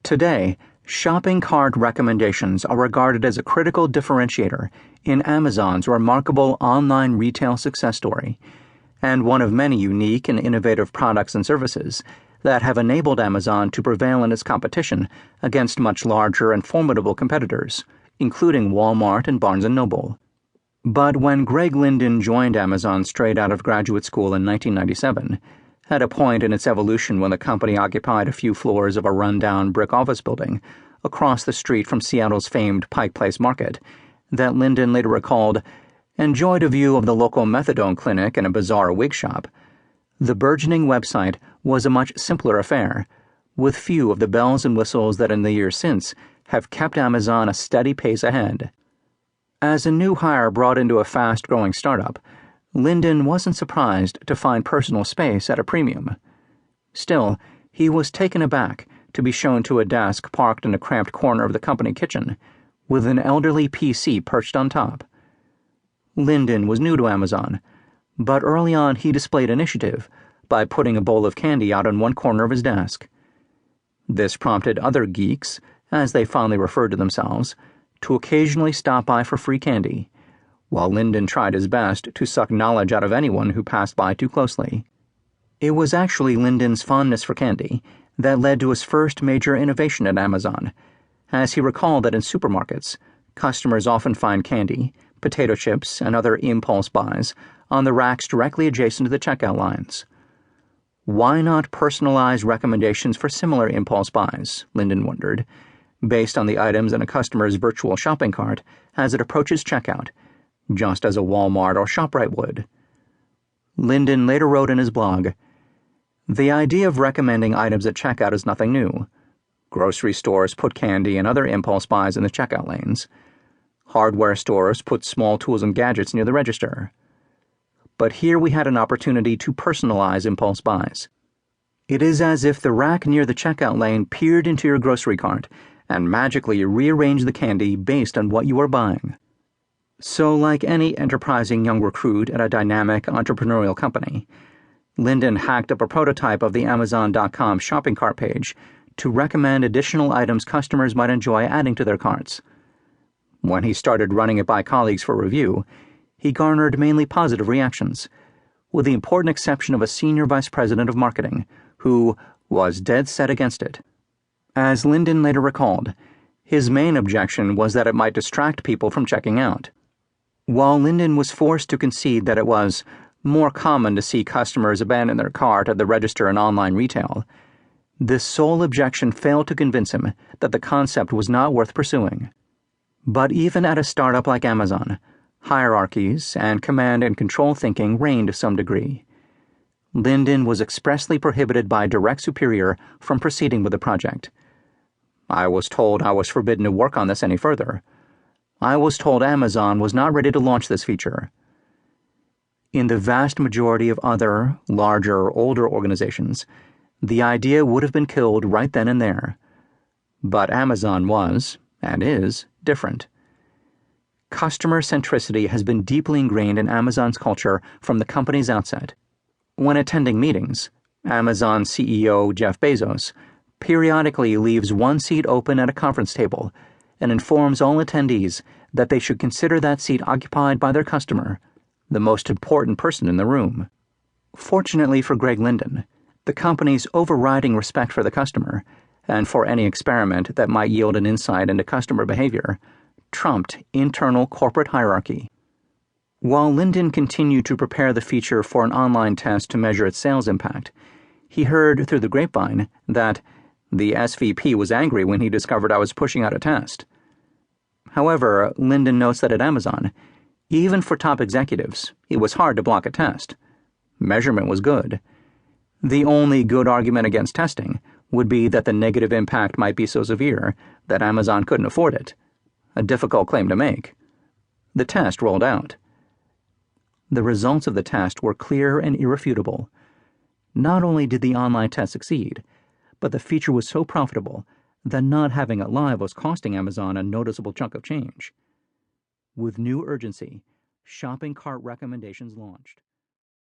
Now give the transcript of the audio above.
Today, shopping cart recommendations are regarded as a critical differentiator in Amazon's remarkable online retail success story, and one of many unique and innovative products and services that have enabled Amazon to prevail in its competition against much larger and formidable competitors, including Walmart and Barnes & Noble. But when Greg Linden joined Amazon straight out of graduate school in 1997, at a point in its evolution when the company occupied a few floors of a rundown brick office building across the street from Seattle's famed Pike Place Market, that Linden later recalled, enjoyed a view of the local methadone clinic and a bizarre wig shop, the burgeoning website was a much simpler affair, with few of the bells and whistles that in the years since have kept Amazon a steady pace ahead. As a new hire brought into a fast-growing startup, Linden wasn't surprised to find personal space at a premium. Still, he was taken aback to be shown to a desk parked in a cramped corner of the company kitchen, with an elderly PC perched on top. Linden was new to Amazon, but early on he displayed initiative by putting a bowl of candy out on one corner of his desk. This prompted other geeks, as they fondly referred to themselves, to occasionally stop by for free candy, while Linden tried his best to suck knowledge out of anyone who passed by too closely. It was actually Linden's fondness for candy that led to his first major innovation at Amazon, as he recalled that in supermarkets, customers often find candy, potato chips, and other impulse buys on the racks directly adjacent to the checkout lines. Why not personalize recommendations for similar impulse buys, Linden wondered, based on the items in a customer's virtual shopping cart as it approaches checkout, just as a Walmart or ShopRite would. Linden later wrote in his blog, "The idea of recommending items at checkout is nothing new. Grocery stores put candy and other impulse buys in the checkout lanes. Hardware stores put small tools and gadgets near the register. But here we had an opportunity to personalize impulse buys. It is as if the rack near the checkout lane peered into your grocery cart and magically rearranged the candy based on what you are buying." So, like any enterprising young recruit at a dynamic entrepreneurial company, Linden hacked up a prototype of the Amazon.com shopping cart page to recommend additional items customers might enjoy adding to their carts. When he started running it by colleagues for review, he garnered mainly positive reactions, with the important exception of a senior vice president of marketing, who was dead set against it. As Linden later recalled, his main objection was that it might distract people from checking out. While Linden was forced to concede that it was more common to see customers abandon their cart at the register in online retail, this sole objection failed to convince him that the concept was not worth pursuing. But even at a startup like Amazon, hierarchies and command and control thinking reigned to some degree. Linden was expressly prohibited by a direct superior from proceeding with the project. "I was told I was forbidden to work on this any further. I was told Amazon was not ready to launch this feature." In the vast majority of other, larger, older organizations, the idea would have been killed right then and there. But Amazon was, and is, different. Customer centricity has been deeply ingrained in Amazon's culture from the company's outset. When attending meetings, Amazon CEO Jeff Bezos periodically leaves one seat open at a conference table and informs all attendees that they should consider that seat occupied by their customer, the most important person in the room. Fortunately for Greg Linden, the company's overriding respect for the customer, and for any experiment that might yield an insight into customer behavior, trumped internal corporate hierarchy. While Linden continued to prepare the feature for an online test to measure its sales impact, he heard through the grapevine that the SVP was angry when he discovered I was pushing out a test. However, Linden notes that at Amazon, even for top executives, it was hard to block a test. Measurement was good. The only good argument against testing would be that the negative impact might be so severe that Amazon couldn't afford it, a difficult claim to make. The test rolled out. The results of the test were clear and irrefutable. Not only did the online test succeed, but the feature was so profitable that not having it live was costing Amazon a noticeable chunk of change. With new urgency, shopping cart recommendations launched.